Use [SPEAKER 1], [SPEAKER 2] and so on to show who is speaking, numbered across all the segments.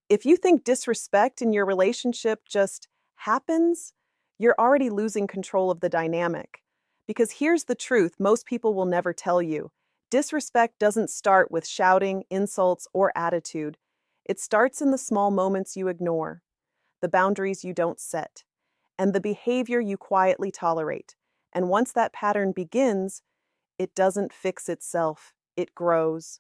[SPEAKER 1] If you think disrespect in your relationship just happens, you're already losing control of the dynamic. Because here's the truth most people will never tell you: disrespect doesn't start with shouting, insults, or attitude. It starts in the small moments you ignore, the boundaries you don't set, and the behavior you quietly tolerate. And once that pattern begins, it doesn't fix itself, it grows.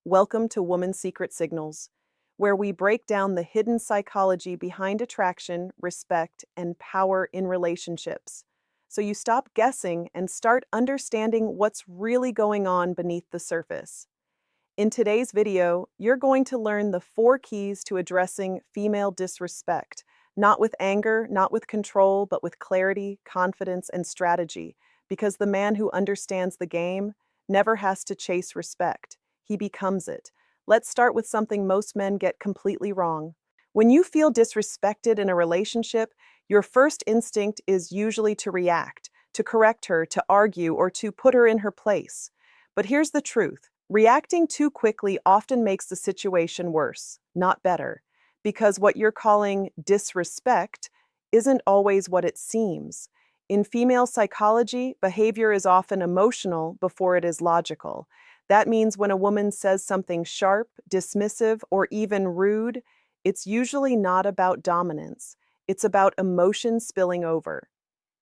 [SPEAKER 1] Welcome to Woman's Secret Signals, where we break down the hidden psychology behind attraction, respect, and power in relationships. So you stop guessing and start understanding what's really going on beneath the surface. In today's video, you're going to learn the 4 keys to addressing female disrespect, not with anger, not with control, but with clarity, confidence, and strategy. Because the man who understands the game never has to chase respect, he becomes it. Let's start with something most men get completely wrong. When you feel disrespected in a relationship, your first instinct is usually to react, to correct her, to argue, or to put her in her place. But here's the truth: reacting too quickly often makes the situation worse, not better, because what you're calling disrespect isn't always what it seems. In female psychology, behavior is often emotional before it is logical. That means when a woman says something sharp, dismissive, or even rude, it's usually not about dominance. It's about emotion spilling over.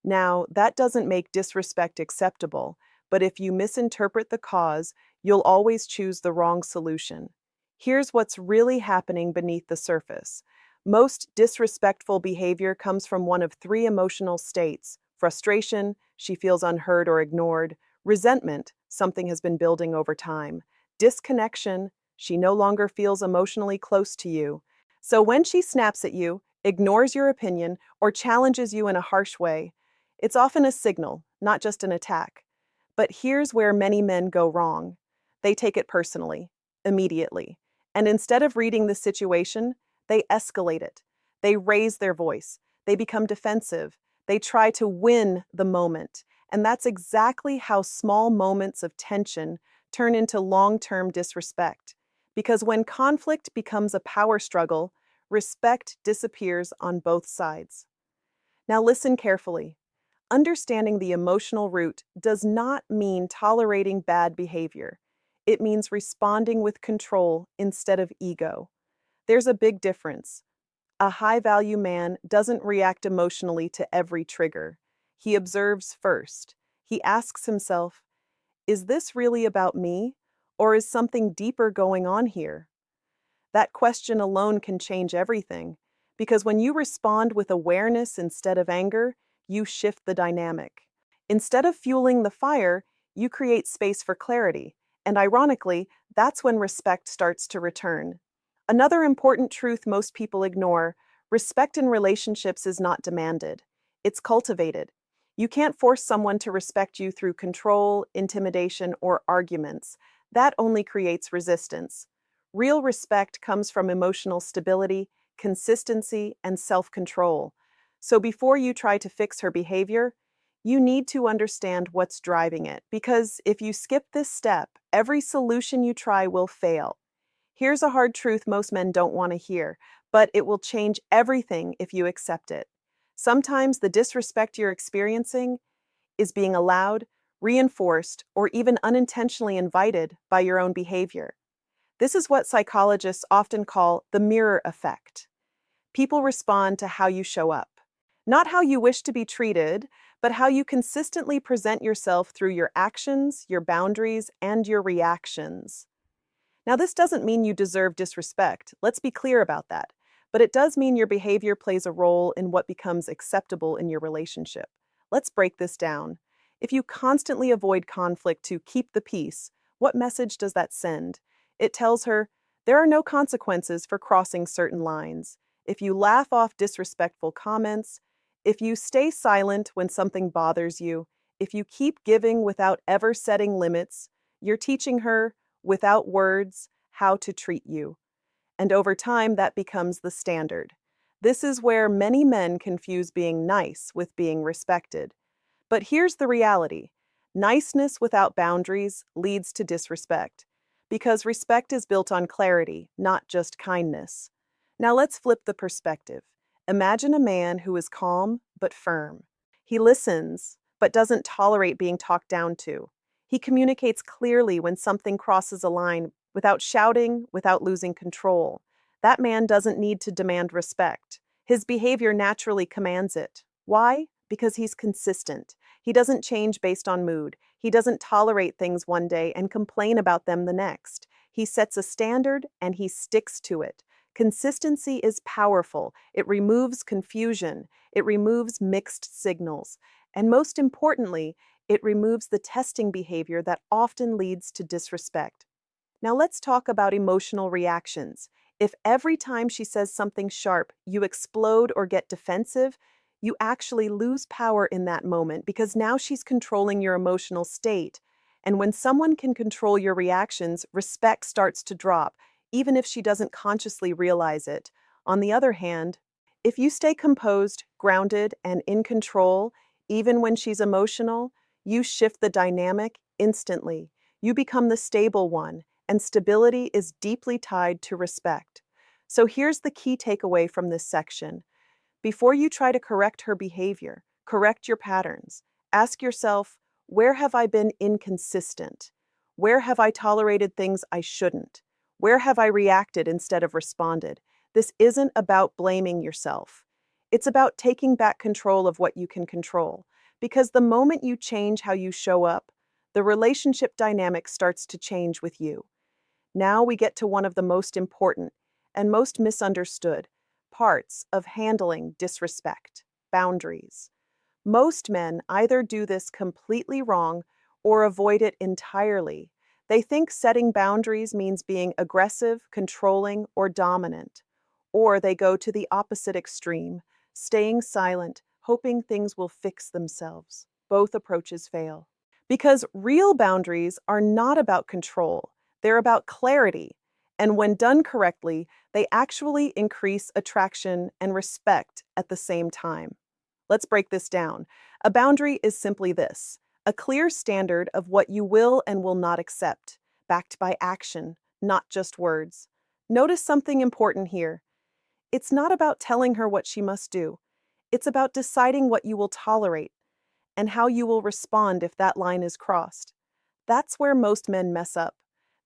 [SPEAKER 1] Now, that doesn't make disrespect acceptable, but if you misinterpret the cause, you'll always choose the wrong solution. Here's what's really happening beneath the surface. Most disrespectful behavior comes from one of 3 emotional states: frustration, she feels unheard or ignored; resentment, something has been building over time; disconnection, she no longer feels emotionally close to you. So when she snaps at you, ignores your opinion, or challenges you in a harsh way, it's often a signal, not just an attack. But here's where many men go wrong. They take it personally, immediately. And instead of reading the situation, they escalate it. They raise their voice. They become defensive. They try to win the moment. And that's exactly how small moments of tension turn into long-term disrespect. Because when conflict becomes a power struggle, respect disappears on both sides. Now listen carefully. Understanding the emotional root does not mean tolerating bad behavior. It means responding with control instead of ego. There's a big difference. A high-value man doesn't react emotionally to every trigger. He observes first. He asks himself, is this really about me, or is something deeper going on here? That question alone can change everything, because when you respond with awareness instead of anger, you shift the dynamic. Instead of fueling the fire, you create space for clarity, and ironically, that's when respect starts to return. Another important truth most people ignore: respect in relationships is not demanded, it's cultivated. You can't force someone to respect you through control, intimidation, or arguments. That only creates resistance. Real respect comes from emotional stability, consistency, and self-control. So before you try to fix her behavior, you need to understand what's driving it, because if you skip this step, every solution you try will fail. Here's a hard truth most men don't want to hear, but it will change everything if you accept it. Sometimes the disrespect you're experiencing is being allowed, reinforced, or even unintentionally invited by your own behavior. This is what psychologists often call the mirror effect. People respond to how you show up. Not how you wish to be treated, but how you consistently present yourself through your actions, your boundaries, and your reactions. Now, this doesn't mean you deserve disrespect. Let's be clear about that. But it does mean your behavior plays a role in what becomes acceptable in your relationship. Let's break this down. If you constantly avoid conflict to keep the peace, what message does that send? It tells her, there are no consequences for crossing certain lines. If you laugh off disrespectful comments, if you stay silent when something bothers you, if you keep giving without ever setting limits, you're teaching her, without words, how to treat you. And over time, that becomes the standard. This is where many men confuse being nice with being respected. But here's the reality: niceness without boundaries leads to disrespect, because respect is built on clarity, not just kindness. Now let's flip the perspective. Imagine a man who is calm but firm. He listens but doesn't tolerate being talked down to. He communicates clearly when something crosses a line without shouting, without losing control. That man doesn't need to demand respect. His behavior naturally commands it. Why? Because he's consistent. He doesn't change based on mood. He doesn't tolerate things one day and complain about them the next. He sets a standard and he sticks to it. Consistency is powerful. It removes confusion. It removes mixed signals. And most importantly, it removes the testing behavior that often leads to disrespect. Now let's talk about emotional reactions. If every time she says something sharp, you explode or get defensive, you actually lose power in that moment because now she's controlling your emotional state. And when someone can control your reactions, respect starts to drop, even if she doesn't consciously realize it. On the other hand, if you stay composed, grounded, and in control, even when she's emotional, you shift the dynamic instantly. You become the stable one, and stability is deeply tied to respect. So here's the key takeaway from this section. Before you try to correct her behavior, correct your patterns. Ask yourself, where have I been inconsistent? Where have I tolerated things I shouldn't? Where have I reacted instead of responded? This isn't about blaming yourself. It's about taking back control of what you can control. Because the moment you change how you show up, the relationship dynamic starts to change with you. Now we get to one of the most important and most misunderstood parts of handling disrespect: boundaries. Most men either do this completely wrong or avoid it entirely. They think setting boundaries means being aggressive, controlling, or dominant. Or they go to the opposite extreme, staying silent, hoping things will fix themselves. Both approaches fail. Because real boundaries are not about control, they're about clarity. And when done correctly, they actually increase attraction and respect at the same time. Let's break this down. A boundary is simply this: a clear standard of what you will and will not accept, backed by action, not just words. Notice something important here. It's not about telling her what she must do. It's about deciding what you will tolerate and how you will respond if that line is crossed. That's where most men mess up.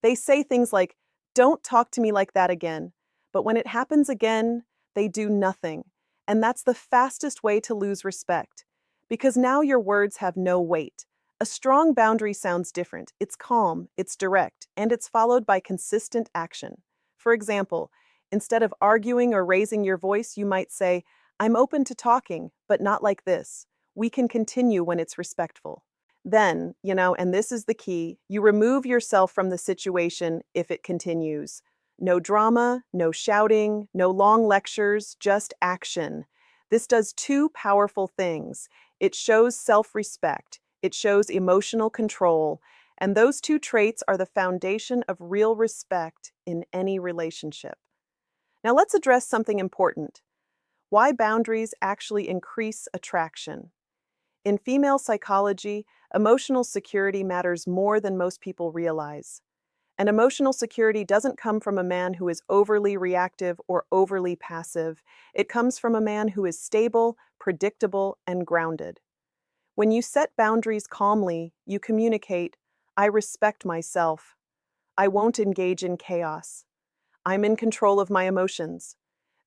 [SPEAKER 1] They say things like, "Don't talk to me like that again." But when it happens again, they do nothing. And that's the fastest way to lose respect. Because now your words have no weight. A strong boundary sounds different. It's calm, it's direct, and it's followed by consistent action. For example, instead of arguing or raising your voice, you might say, "I'm open to talking, but not like this. We can continue when it's respectful." Then, and this is the key, you remove yourself from the situation if it continues. No drama, no shouting, no long lectures, just action. This does two powerful things. It shows self-respect, it shows emotional control, and those two traits are the foundation of real respect in any relationship. Now let's address something important: why boundaries actually increase attraction. In female psychology, emotional security matters more than most people realize. And emotional security doesn't come from a man who is overly reactive or overly passive. It comes from a man who is stable, predictable, and grounded. When you set boundaries calmly, you communicate, "I respect myself. I won't engage in chaos. I'm in control of my emotions."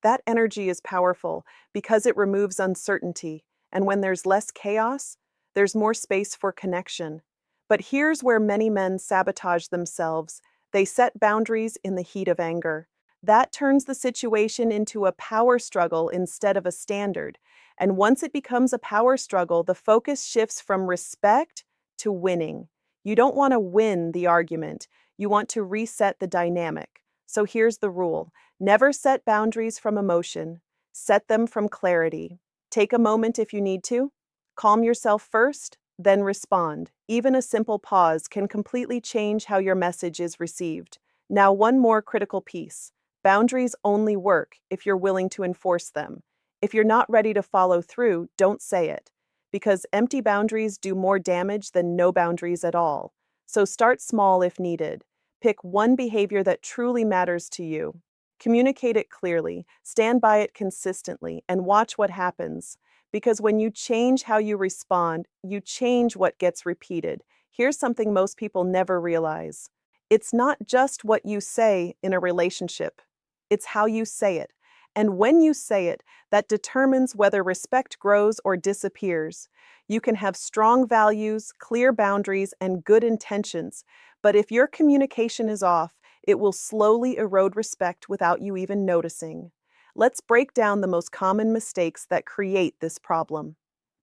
[SPEAKER 1] That energy is powerful because it removes uncertainty. And when there's less chaos, there's more space for connection. But here's where many men sabotage themselves. They set boundaries in the heat of anger. That turns the situation into a power struggle instead of a standard. And once it becomes a power struggle, the focus shifts from respect to winning. You don't want to win the argument. You want to reset the dynamic. So here's the rule: never set boundaries from emotion. Set them from clarity. Take a moment if you need to. Calm yourself first, then respond. Even a simple pause can completely change how your message is received. Now, one more critical piece. Boundaries only work if you're willing to enforce them. If you're not ready to follow through, don't say it, because empty boundaries do more damage than no boundaries at all. So start small if needed. Pick one behavior that truly matters to you. Communicate it clearly, stand by it consistently, and watch what happens. Because when you change how you respond, you change what gets repeated. Here's something most people never realize: it's not just what you say in a relationship, it's how you say it. And when you say it, that determines whether respect grows or disappears. You can have strong values, clear boundaries, and good intentions, but if your communication is off, it will slowly erode respect without you even noticing. Let's break down the most common mistakes that create this problem.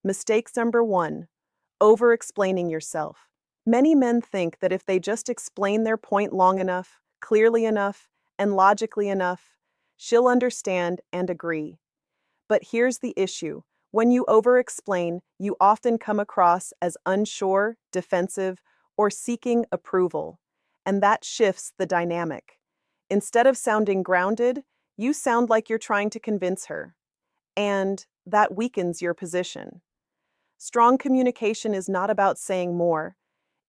[SPEAKER 1] Mistakes number one: over explaining yourself. Many men think that if they just explain their point long enough, clearly enough, and logically enough, she'll understand and agree. But here's the issue: when you over explain, you often come across as unsure, defensive, or seeking approval. And that shifts the dynamic. Instead of sounding grounded, you sound like you're trying to convince her. And that weakens your position. Strong communication is not about saying more,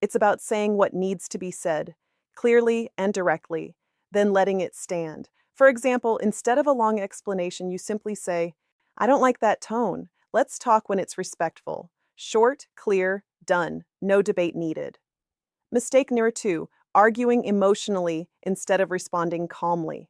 [SPEAKER 1] it's about saying what needs to be said, clearly and directly, then letting it stand. For example, instead of a long explanation, you simply say, "I don't like that tone. Let's talk when it's respectful." Short, clear, done. No debate needed. Mistake number two: arguing emotionally instead of responding calmly.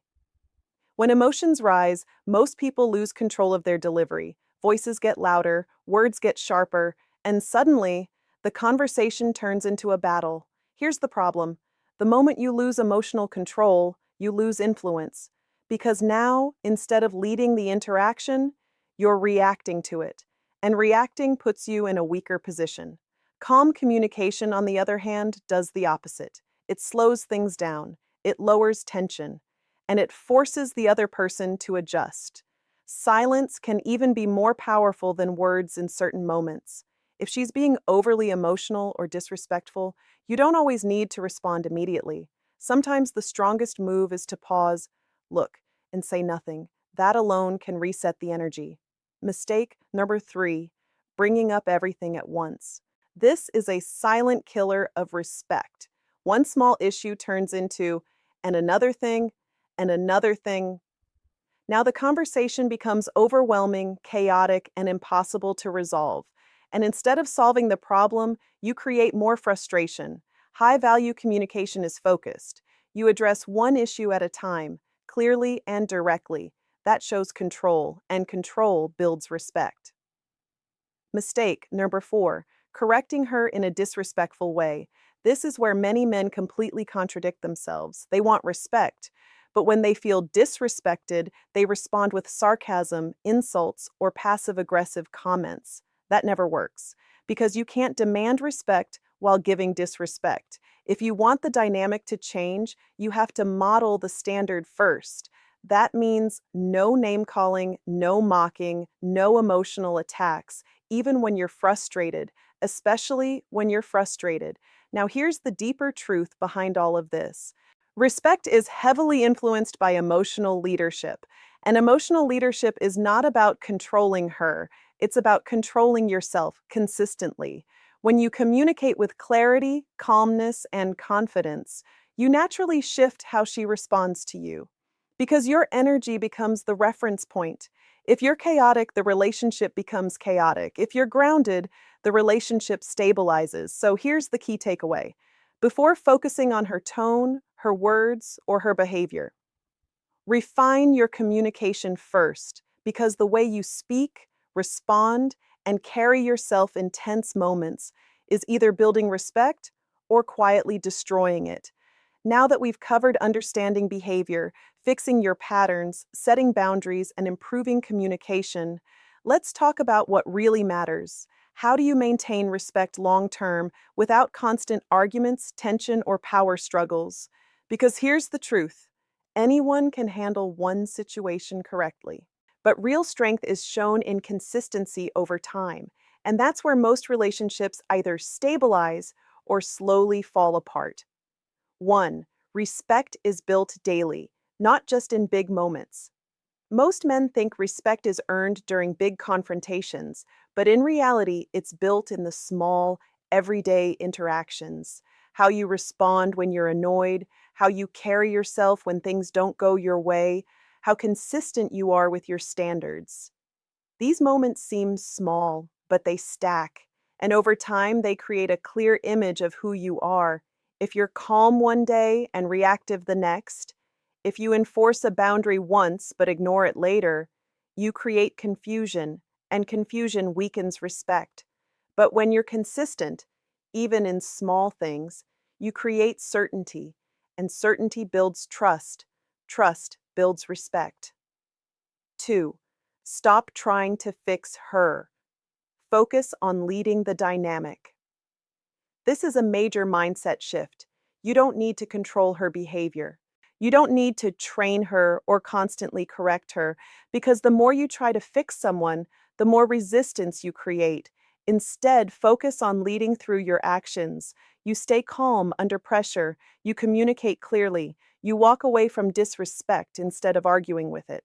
[SPEAKER 1] When emotions rise, most people lose control of their delivery. Voices get louder, words get sharper, and suddenly, the conversation turns into a battle. Here's the problem: the moment you lose emotional control, you lose influence. Because now, instead of leading the interaction, you're reacting to it. And reacting puts you in a weaker position. Calm communication, on the other hand, does the opposite. It slows things down, it lowers tension, and it forces the other person to adjust. Silence can even be more powerful than words in certain moments. If she's being overly emotional or disrespectful, you don't always need to respond immediately. Sometimes the strongest move is to pause, look, and say nothing. That alone can reset the energy. Mistake number three: bringing up everything at once. This is a silent killer of respect. One small issue turns into, and another thing, and another thing. Now the conversation becomes overwhelming, chaotic, and impossible to resolve. And instead of solving the problem, you create more frustration. High value communication is focused. You address one issue at a time, clearly and directly. That shows control, and control builds respect. Mistake number four: correcting her in a disrespectful way. This is where many men completely contradict themselves. They want respect, but when they feel disrespected, they respond with sarcasm, insults, or passive-aggressive comments. That never works, because you can't demand respect while giving disrespect. If you want the dynamic to change, you have to model the standard first. That means no name-calling, no mocking, no emotional attacks, even when you're frustrated, especially when you're frustrated. Now, here's the deeper truth behind all of this. Respect is heavily influenced by emotional leadership, and emotional leadership is not about controlling her, it's about controlling yourself consistently. When you communicate with clarity, calmness, and confidence, you naturally shift how she responds to you. Because your energy becomes the reference point. If you're chaotic, the relationship becomes chaotic. If you're grounded, the relationship stabilizes. So here's the key takeaway: before focusing on her tone, her words, or her behavior, refine your communication first, because the way you speak, respond, and carry yourself in tense moments is either building respect or quietly destroying it. Now that we've covered understanding behavior, fixing your patterns, setting boundaries, and improving communication, let's talk about what really matters. How do you maintain respect long term without constant arguments, tension, or power struggles? Because here's the truth: anyone can handle one situation correctly. But real strength is shown in consistency over time, and that's where most relationships either stabilize or slowly fall apart. 1. Respect is built daily, not just in big moments. Most men think respect is earned during big confrontations, but in reality, it's built in the small, everyday interactions. How you respond when you're annoyed, how you carry yourself when things don't go your way, how consistent you are with your standards. These moments seem small, but they stack, and over time they create a clear image of who you are. If you're calm one day and reactive the next, if you enforce a boundary once but ignore it later, you create confusion, and confusion weakens respect. But when you're consistent, even in small things, you create certainty, and certainty builds trust. Trust builds respect. 2. Stop trying to fix her. Focus on leading the dynamic. This is a major mindset shift. You don't need to control her behavior. You don't need to train her or constantly correct her, because the more you try to fix someone, the more resistance you create. Instead, focus on leading through your actions. You stay calm under pressure. You communicate clearly. You walk away from disrespect instead of arguing with it.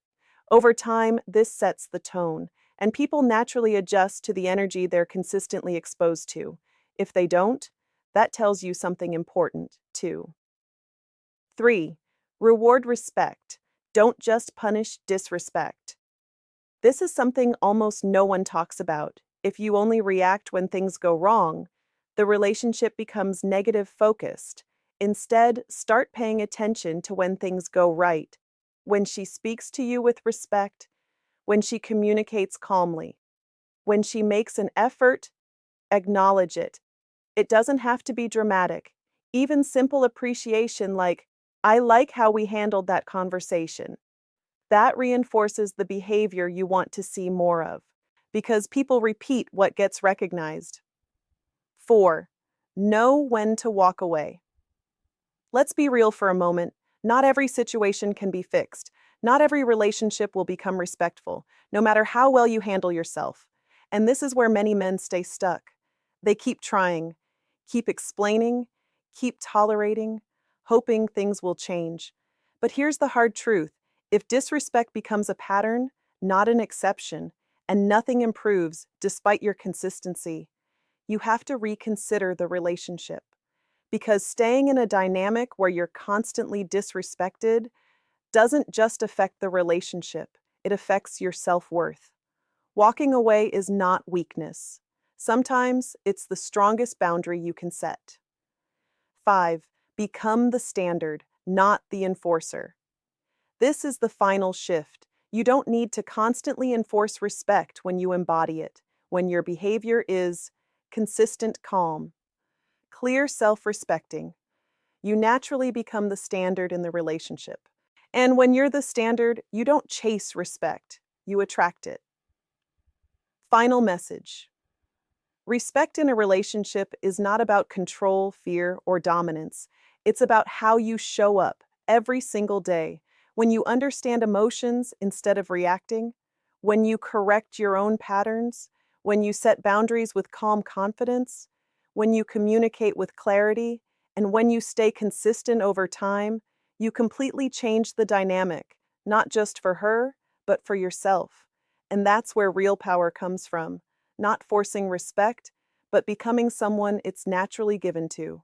[SPEAKER 1] Over time, this sets the tone, and people naturally adjust to the energy they're consistently exposed to. If they don't, that tells you something important, too. 3. Reward respect. Don't just punish disrespect. This is something almost no one talks about. If you only react when things go wrong, the relationship becomes negative focused. Instead, start paying attention to when things go right. When she speaks to you with respect, when she communicates calmly, when she makes an effort, acknowledge it. It doesn't have to be dramatic. Even simple appreciation like, "I like how we handled that conversation." That reinforces the behavior you want to see more of, because people repeat what gets recognized. 4. Know when to walk away. Let's be real for a moment. Not every situation can be fixed. Not every relationship will become respectful, no matter how well you handle yourself. And this is where many men stay stuck. They keep trying, keep explaining, keep tolerating, hoping things will change. But here's the hard truth. If disrespect becomes a pattern, not an exception, and nothing improves despite your consistency, you have to reconsider the relationship. Because staying in a dynamic where you're constantly disrespected doesn't just affect the relationship, it affects your self-worth. Walking away is not weakness. Sometimes it's the strongest boundary you can set. 5. Become the standard, not the enforcer. This is the final shift. You don't need to constantly enforce respect when you embody it, when your behavior is consistent calm, clear self-respecting. You naturally become the standard in the relationship. And when you're the standard, you don't chase respect, you attract it. Final message. Respect in a relationship is not about control, fear, or dominance. It's about how you show up every single day. When you understand emotions instead of reacting, when you correct your own patterns, when you set boundaries with calm confidence, when you communicate with clarity, and when you stay consistent over time, you completely change the dynamic, not just for her, but for yourself. And that's where real power comes from, not forcing respect, but becoming someone it's naturally given to.